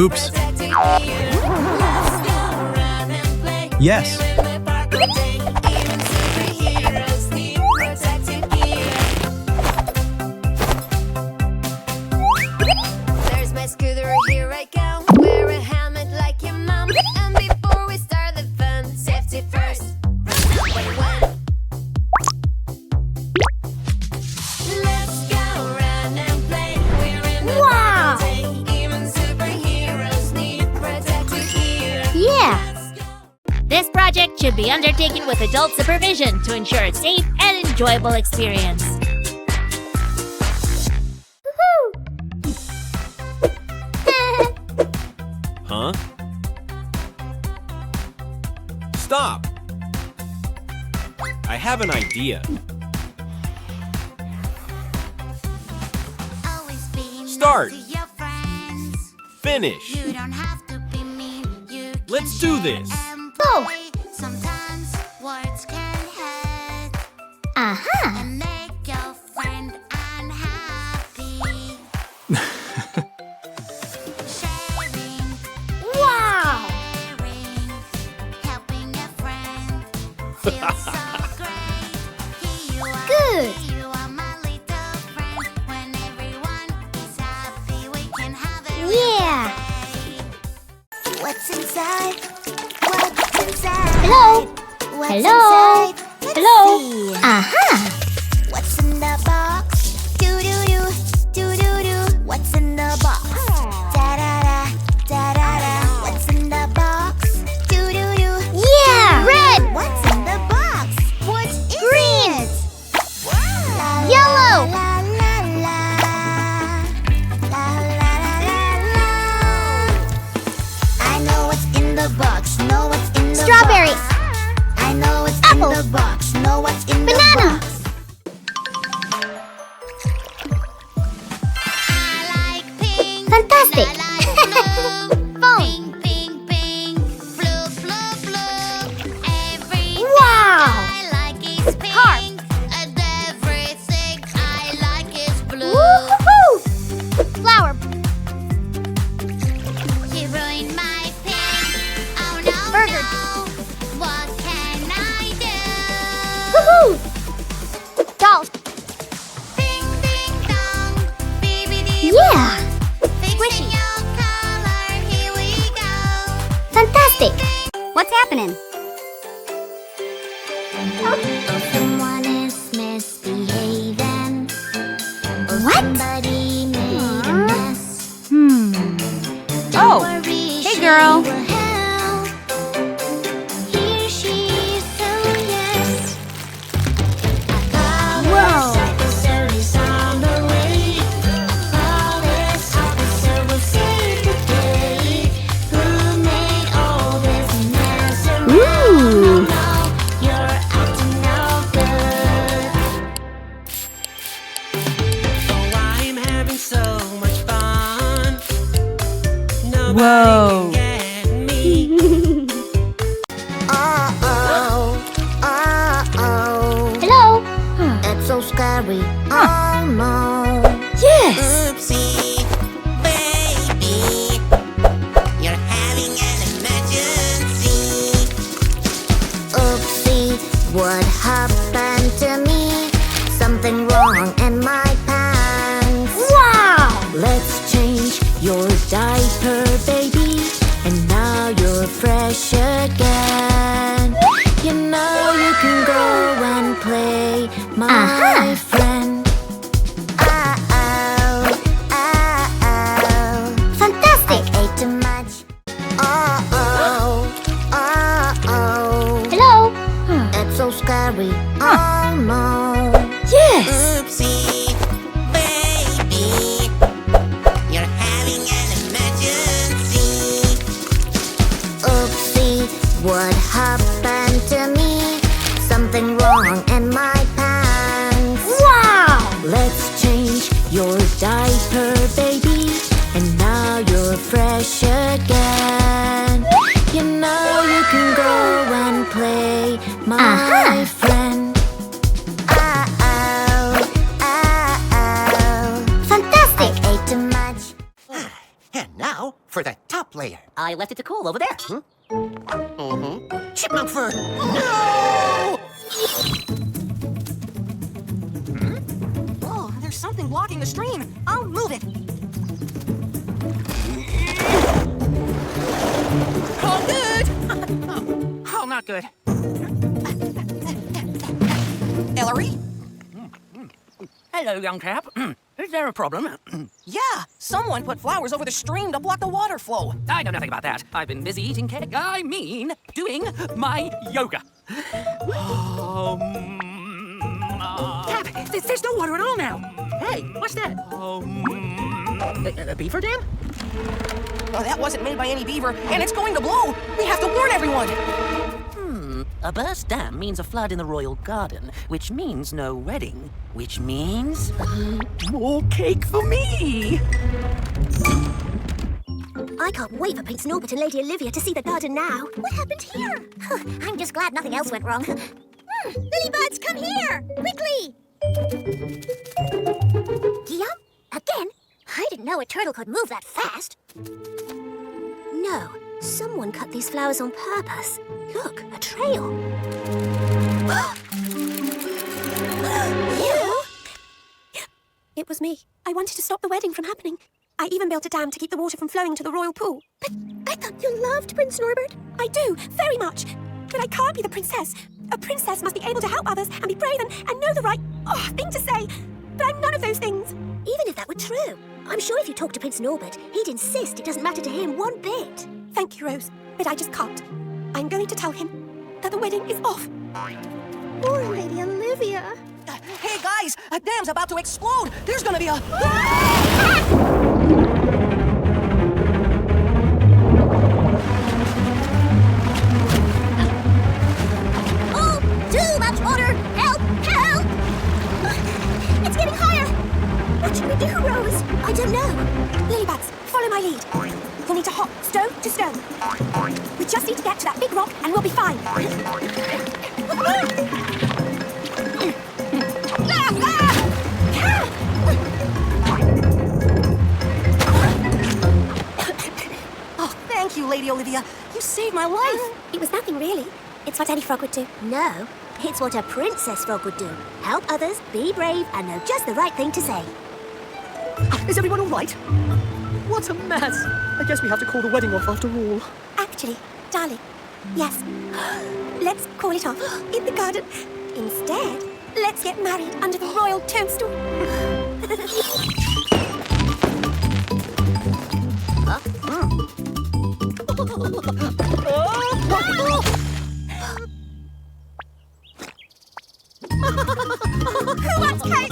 Oops. Yes. There's my scooter, here I come. Wear a helmet like your mom. And before we start the fun, safety first. Let's go run and play. We're in the Wow. day. Even superheroes need protective gear. Yeah. This project should be undertaken with adult supervision to ensure a safe and enjoyable experience. Huh? Stop! I have an idea. Always be Start. nice to your friends. Finish! You don't have to be mean. You can Let's do share this. and Go. play. Sometimes words can hurt Aha. and make your friend unhappy. Sharing, Wow. caring, helping a friend feels so great. Here you are, Good. here you are, my little friend. When everyone is happy, we can have a real Yeah. day. What's inside? What's inside? Hello. What's Hello. inside? Let's Hello. see. Aha. What's in the box? Do do do, do do do. What's in the box? Da da da, da da da. What's in the box? Do do do. Yeah. Red. What's in the box? What is Green. it? La, Yellow. La la la. La la la la la. I know what's in the box. Know what's in the Strawberry. box. I know what's Apple. in the box. Know what's in the Banana. box. I like pink. Fantastic. I like blue. Phone. Pink, pink, pink. Blue, blue, blue. Everything Wow. I like is pink. Car. And everything I like is blue. Woo-hoo-hoo. Flower. You ruined my pink. Oh no, Burger. no. What can I do? Woohoo. Doll. Ding, ding, dong. Bibbidi Yeah. Fixing Squishy. your color, here we go. Fantastic. What's happening? Someone is misbehaving. What? Somebody made a mess. Oh. Worry, Hey, she girl. will help. Here she is, so yes. Whoa. Officer is on the way. Police officer will save the day. Who made all this mess? Ooh. No, you're acting no good. Oh, I'm having so much fun. Nobody Whoa. can get me. Uh-oh, uh-oh. Hello. It's so scary. Oh no. Yes. Oopsie, baby. You're having an emergency. Oopsie, what happened to me? Something wrong in my pants. Wow. Let's change your diaper, baby. And now you're fresh again. You know you can go and play, my Aha. friend. Uh-oh, uh-oh. Fantastic. I ate too much. Uh-oh, uh-oh. Hello. It's so scary. Oh no. Yes. Oopsie, baby. You're having an emergency. Oopsie, what happened to me? Something wrong in my pants. Wow. Let's change your diaper, baby. And now you're fresh again. You know you can go and play, my Aha. friend. Uh-oh, uh-oh. Fantastic. I ate too much. And now for the top harp player? I left it to Cole over there. Chipmunk fur. Oh, there's something blocking the stream. I'll move it. Oh, good. Oh, not good. Ellery? Hello, young chap. Is there a problem? Yeah, someone put flowers over the stream to block the water flow. I know nothing about that. I've been busy eating cake. I mean, doing my yoga. Cap, there's no water at all now. Hey, what's that? A beaver dam? Oh, that wasn't made by any beaver, and it's going to blow. We have to warn everyone. A burst dam means a flood in the royal garden, which means no wedding, which means more cake for me. I can't wait for Prince Norbert and Lady Olivia to see the garden now. What happened here? I'm just glad nothing else went wrong. Lilybuds, come here! Quickly! Guillaume? Again? I didn't know a turtle could move that fast. No, someone cut these flowers on purpose. Look, a trail. You? It was me. I wanted to stop the wedding from happening. I even built a dam to keep the water from flowing to the royal pool. But I thought you loved Prince Norbert. I do, very much. But I can't be the princess. A princess must be able to help others and be brave and know the right thing to say. But I'm none of those things. Even if that were true, I'm sure if you talk to Prince Norbert, he'd insist it doesn't matter to him one bit. Thank you, Rose, but I just can't. I'm going to tell him that the wedding is off. Poor Lady Olivia. Hey, guys, a dam's about to explode. There's gonna be a... Oh, too much water! Help! Help! It's getting higher! What should we do, Rose? I don't know. Lilybuds, follow my lead. We'll need to hop stone to stone. We just need to get to that big rock and we'll be fine. Oh, thank you, Lady Olivia. You saved my life. It was nothing really. It's what any frog would do. No, it's what a princess frog would do. Help others, be brave, and know just the right thing to say. Is everyone all right? What a mess. I guess we have to call the wedding off after all. Actually, darling, yes. Let's call it off in the garden. Instead, let's get married under the royal toadstool. Who wants cake?